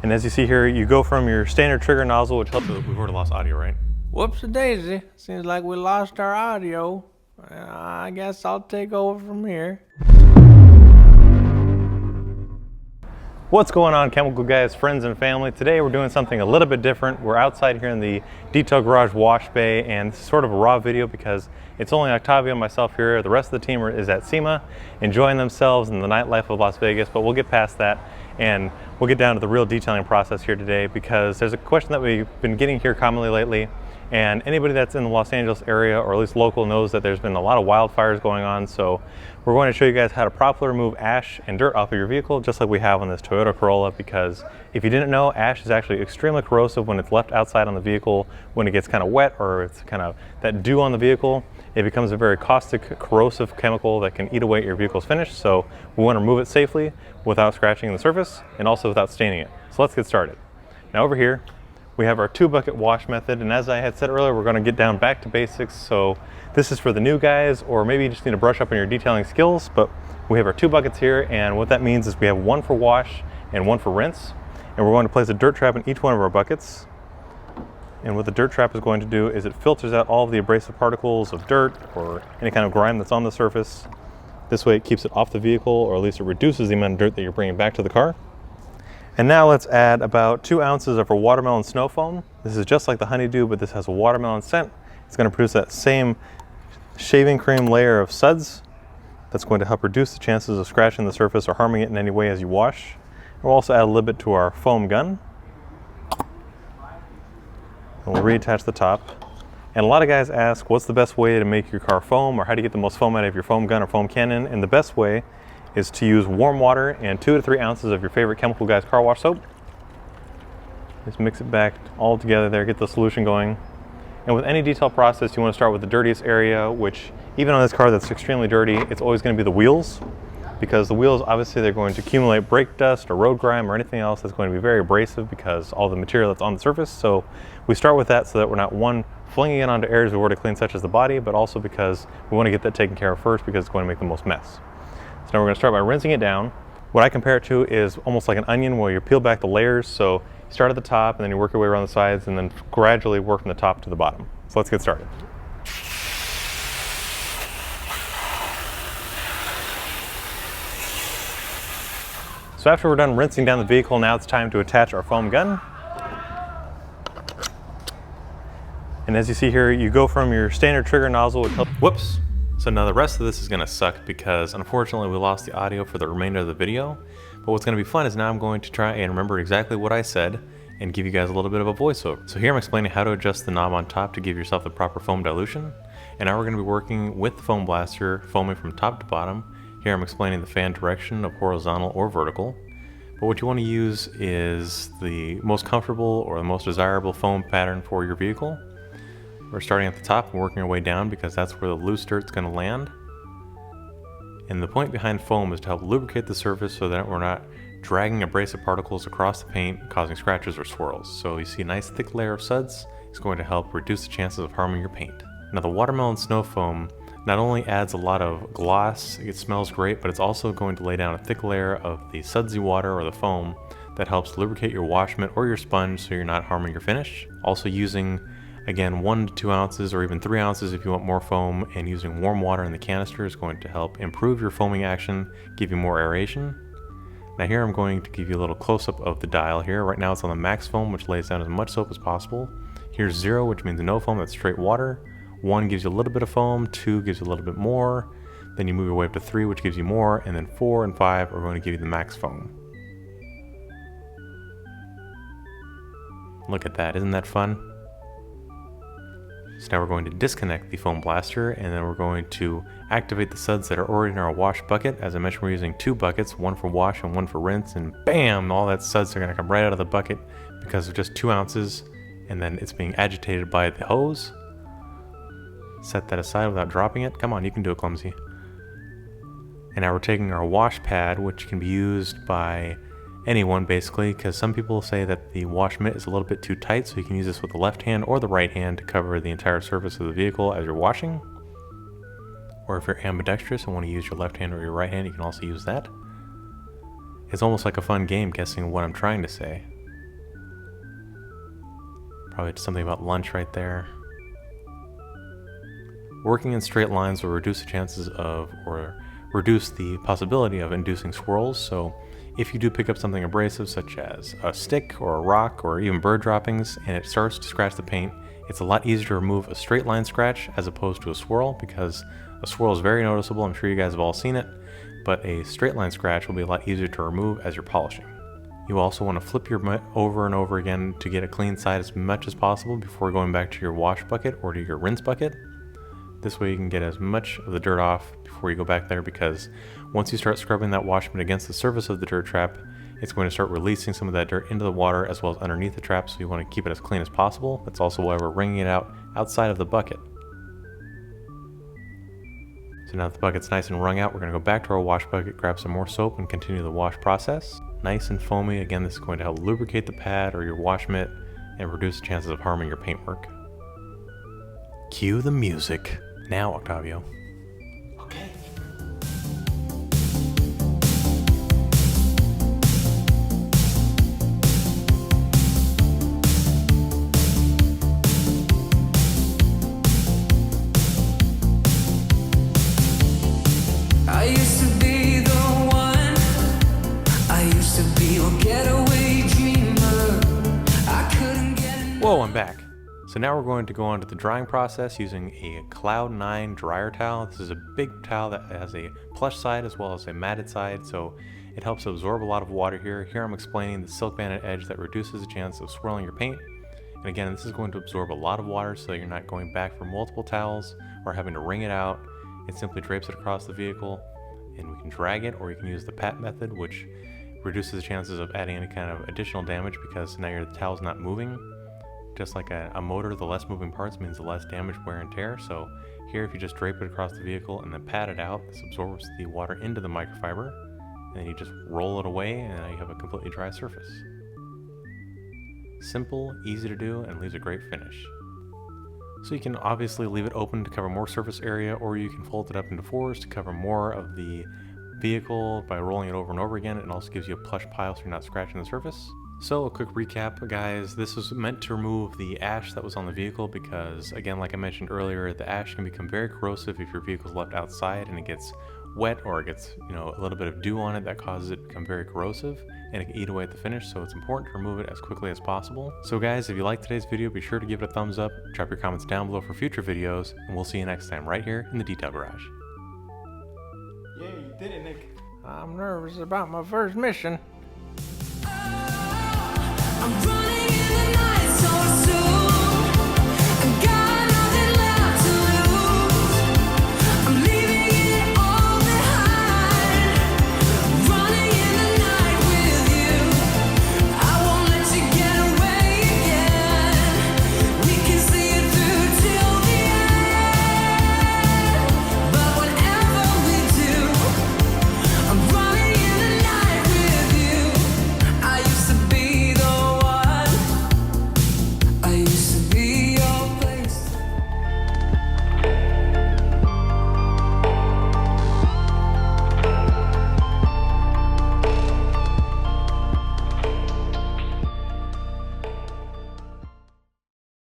And as you see here, you go from your standard trigger nozzle, which helps. We've already lost audio, right? Whoops-a-daisy. Seems like we lost our audio. I guess I'll take over from here. What's going on, chemical guys, friends and family? Today we're doing something a little bit different. We're outside here in the detail garage wash bay, and this is sort of a raw video because it's only Octavio and myself here. The rest of the team is at SEMA enjoying themselves in the nightlife of Las Vegas, but we'll get past that and we'll get down to the real detailing process here today, because there's a question that we've been getting here commonly lately, and anybody that's in the Los Angeles area or at least local knows that there's been a lot of wildfires going on. So we're going to show you guys how to properly remove ash and dirt off of your vehicle, just like we have on this Toyota Corolla, because if you didn't know, ash is actually extremely corrosive when it's left outside on the vehicle. When it gets kind of wet or it's kind of that dew on the vehicle, it becomes a very caustic, corrosive chemical that can eat away at your vehicle's finish. So we want to remove it safely without scratching the surface and also without staining it. So let's get started. Now over here, we have our 2-bucket wash method, and as I had said earlier, we're going to get down back to basics. So this is for the new guys, or maybe you just need to brush up on your detailing skills, but we have our 2 buckets here, and what that means is we have one for wash and one for rinse, and we're going to place a dirt trap in each one of our buckets. And what the dirt trap is going to do is it filters out all of the abrasive particles of dirt or any kind of grime that's on the surface. This way it keeps it off the vehicle, or at least it reduces the amount of dirt that you're bringing back to the car. And now let's add about 2 ounces of our watermelon snow foam. This is just like the honeydew, but this has a watermelon scent. It's going to produce that same shaving cream layer of suds that's going to help reduce the chances of scratching the surface or harming it in any way as you wash. We'll also add a little bit to our foam gun. And we'll reattach the top. And a lot of guys ask, what's the best way to make your car foam, or how do you get the most foam out of your foam gun or foam cannon? And the best way is to use warm water and 2 to 3 ounces of your favorite Chemical Guys car wash soap. Just mix it back all together there, get the solution going. And with any detail process, you want to start with the dirtiest area, which even on this car that's extremely dirty, it's always going to be the wheels, because the wheels, obviously, they're going to accumulate brake dust or road grime or anything else that's going to be very abrasive because all the material that's on the surface. So we start with that so that we're not, one, flinging it onto areas we've already cleaned, such as the body, but also because we want to get that taken care of first, because it's going to make the most mess. So now we're going to start by rinsing it down. What I compare it to is almost like an onion, where you peel back the layers. So you start at the top and then you work your way around the sides and then gradually work from the top to the bottom. So let's get started. So after we're done rinsing down the vehicle, now it's time to attach our foam gun. And as you see here, you go from your standard trigger nozzle, which helps. Whoops. So now the rest of this is going to suck because unfortunately we lost the audio for the remainder of the video. But what's going to be fun is now I'm going to try and remember exactly what I said and give you guys a little bit of a voiceover. So here I'm explaining how to adjust the knob on top to give yourself the proper foam dilution. And now we're going to be working with the foam blaster, foaming from top to bottom. Here I'm explaining the fan direction of horizontal or vertical. But what you want to use is the most comfortable or the most desirable foam pattern for your vehicle. We're starting at the top and working our way down because that's where the loose dirt's going to land. And the point behind foam is to help lubricate the surface so that we're not dragging abrasive particles across the paint, causing scratches or swirls. So you see a nice thick layer of suds. It's going to help reduce the chances of harming your paint. Now the watermelon snow foam not only adds a lot of gloss, it smells great, but it's also going to lay down a thick layer of the sudsy water or the foam that helps lubricate your wash mitt or your sponge so you're not harming your finish. Also using, again, 1 to 2 ounces or even 3 ounces if you want more foam, and using warm water in the canister is going to help improve your foaming action, give you more aeration. Now here I'm going to give you a little close-up of the dial here. Right now it's on the max foam, which lays down as much soap as possible. Here's 0, which means no foam, that's straight water. 1 gives you a little bit of foam, 2 gives you a little bit more, then you move your way up to 3, which gives you more, and then 4 and 5 are going to give you the max foam. Look at that, isn't that fun? So now we're going to disconnect the foam blaster, and then we're going to activate the suds that are already in our wash bucket. As I mentioned, we're using 2 buckets, one for wash and one for rinse, and bam, all that suds are going to come right out of the bucket because of just 2 ounces, and then it's being agitated by the hose. Set that aside without dropping it. Come on, you can do it, clumsy. And now we're taking our wash pad, which can be used by anyone basically, because some people say that the wash mitt is a little bit too tight, so you can use this with the left hand or the right hand to cover the entire surface of the vehicle as you're washing. Or if you're ambidextrous and want to use your left hand or your right hand, you can also use that. It's almost like a fun game guessing what I'm trying to say. Probably something about lunch right there. Working in straight lines will reduce the chances of, or reduce the possibility of inducing swirls. So if you do pick up something abrasive such as a stick or a rock or even bird droppings and it starts to scratch the paint, it's a lot easier to remove a straight line scratch as opposed to a swirl, because a swirl is very noticeable. I'm sure you guys have all seen it, but a straight line scratch will be a lot easier to remove as you're polishing. You also want to flip your mitt over and over again to get a clean side as much as possible before going back to your wash bucket or to your rinse bucket. This way you can get as much of the dirt off before you go back there, because once you start scrubbing that wash mitt against the surface of the dirt trap, it's going to start releasing some of that dirt into the water as well as underneath the trap, so you want to keep it as clean as possible. That's also why we're wringing it out outside of the bucket. So now that the bucket's nice and wrung out, we're going to go back to our wash bucket, grab some more soap, and continue the wash process. Nice and foamy. Again, this is going to help lubricate the pad or your wash mitt and reduce the chances of harming your paintwork. Cue the music. Now, Octavio. Okay. I used to be the one. I used to be a getaway dreamer. I couldn't get enough. Whoa, I'm back. So now we're going to go on to the drying process using a Cloud 9 dryer towel. This is a big towel that has a plush side as well as a matted side, so it helps absorb a lot of water here. Here I'm explaining the silk banded edge that reduces the chance of swirling your paint. And again, this is going to absorb a lot of water, so you're not going back for multiple towels or having to wring it out. It simply drapes it across the vehicle, and we can drag it, or you can use the pat method, which reduces the chances of adding any kind of additional damage because now your towel's not moving. Just like a motor, the less moving parts means the less damage, wear, and tear. So here, if you just drape it across the vehicle and then pat it out, this absorbs the water into the microfiber, and then you just roll it away, and now you have a completely dry surface. Simple, easy to do, and leaves a great finish. So you can obviously leave it open to cover more surface area, or you can fold it up into fours to cover more of the vehicle by rolling it over and over again. It also gives you a plush pile so you're not scratching the surface. So a quick recap, guys. This was meant to remove the ash that was on the vehicle because, again, like I mentioned earlier, the ash can become very corrosive if your vehicle is left outside and it gets wet, or it gets, a little bit of dew on it that causes it to become very corrosive and it can eat away at the finish. So it's important to remove it as quickly as possible. So guys, if you liked today's video, be sure to give it a thumbs up, drop your comments down below for future videos, and we'll see you next time right here in the Detail Garage. Yeah, you did it, Nick. I'm nervous about my first mission.